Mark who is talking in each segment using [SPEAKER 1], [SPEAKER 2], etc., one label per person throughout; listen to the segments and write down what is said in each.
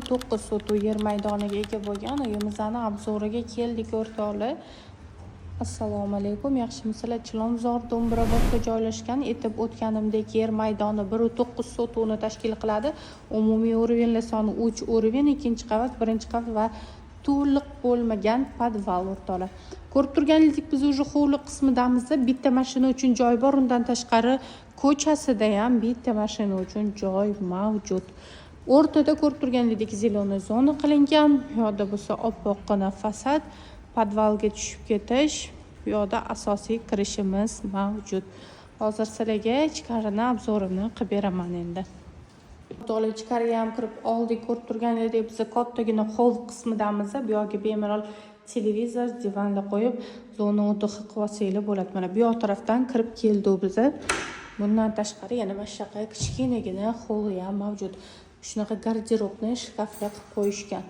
[SPEAKER 1] 9 sotuv yer maydoniga ega bo'lgan uyimizni obzoriga keldik o'rtoqlar. Assalomu alaykum, yaxshimisizlar? Chilonzor Do'mbrobodda joylashgan etib o'tganimdek yer maydoni 9 sotuvni tashkil qiladi. Umumiy o'rinlar soni 3 o'rin, ikkinchi qavat, birinchi qavat va to'liq bo'lmagan podval o'rtoqlar. Ko'rib turganingizdek, biz уже hovli qismidamiz. Bitta mashina uchun joy bor, undan tashqari ko'chasida ham bitta mashina uchun joy mavjud. O'rtada ko'rib turganingizdek zeleniy zona qilingan. Bu yoqda bo'lsa oppoqqina fasad, podvalga tushib ketish, bu yoqda asosiy kirishimiz mavjud. Hozir sizlarga ichkarini obzorini qilib beraman endi. O'rtoqlar, ichkariga ham kirib oldik. Ko'rib turganingizdek, biz kattagina hovli qismidamiz. Bu yoqga bemalol televizor, divanni qo'yib, zona o'tib qilib olsanglar bo'ladi. Mana bu yoq tarafdan kirib keldik biz. Bundan tashqari yana mashaqa kichkinagina hovli ham mavjud. Shunaqa garderobni shkafga qilib qo'yishgan.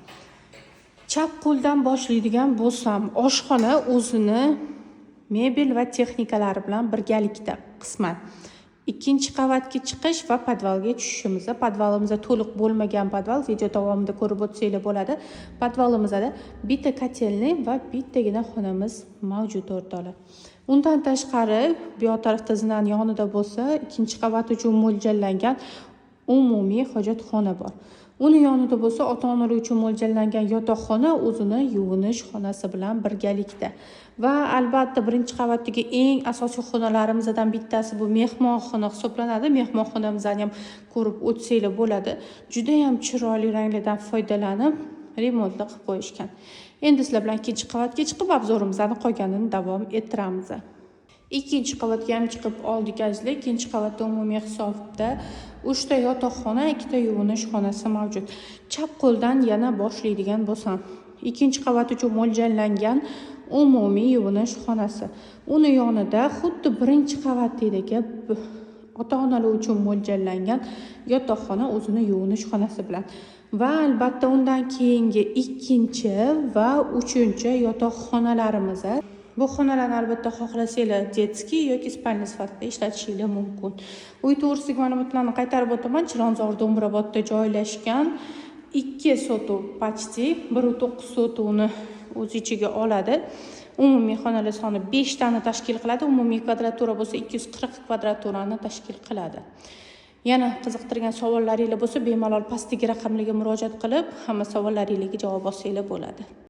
[SPEAKER 1] Chap qo'ldan boshlaydigan bo'lsam, oshxona o'zini mebel va texnikalari bilan birgalikda qisman. Ikkinchi qavatga chiqish va podvalga tushishimiz. Podvalimizda to'liq bo'lmagan podval, video davomida ko'rib o'tsanglar bo'ladi. Podvalimizda bitta kotelni va bittagina xonamiz mavjud o'rtoqlar. Undan tashqari bu yoq tarafda zinan yonida bo'lsa, ikkinchi qavat uchun mo'ljallangan umumiy hojatxona bor. Uni yonida bo'lsa, ota-onalar uchun mo'ljallangan yotoqxona o'zini yuvinish xonasi bilan birgalikda. Va albatta birinchi qavatdagi eng asosiy xonalarimizdan bittasi bu mehmonxona hisoblanadi. Mehmonxonamizni ham ko'rib o'tsanglar bo'ladi. Juda ham chiroyli ranglardan foydalanib remontli qilib qo'yishgan. Endi sizlar bilan ikkinchi qavatga chiqib obzorimizni qolganini davom ettiramiz. Ikkinchi qavatga ham chiqib oldik azizlar. Ikkinchi qavatda umumiy hisobda 3 ta yotoqxona, 2 ta yuvinish xonasi mavjud. Chap qo'ldan yana boshlaydigan bo'lsam, ikkinchi qavat uchun mo'ljallangan umumiy yuvinish xonasi. Uni yonida xuddi birinchi qavatdagi ota-onalar uchun mo'ljallangan yotoqxona o'zini yuvinish xonasi bilan. Va albatta undan keyingi ikkinchi va uchinchi yotoqxonalarimiz. Bu xonalarni albatta xohlasanglar detskiy yoki spalniy sifatida ishlatishingiz mumkin. Uy to'g'risidagi ma'lumotlarni qaytarib o'taman. Chilonzor Do'mbrobodda joylashgan 2 sotuv почти 9 sotuvni o'z ichiga oladi. Umumiy xonalar soni 5 tani tashkil qiladi. Umumiy kvadratura bo'lsa 240 kvadraturani tashkil qiladi. Yana qiziqtirgan savollaringiz bo'lsa, bemalol pastdagi raqamlarga murojaat qilib, hamma savollaringizga javob olsanglar bo'ladi.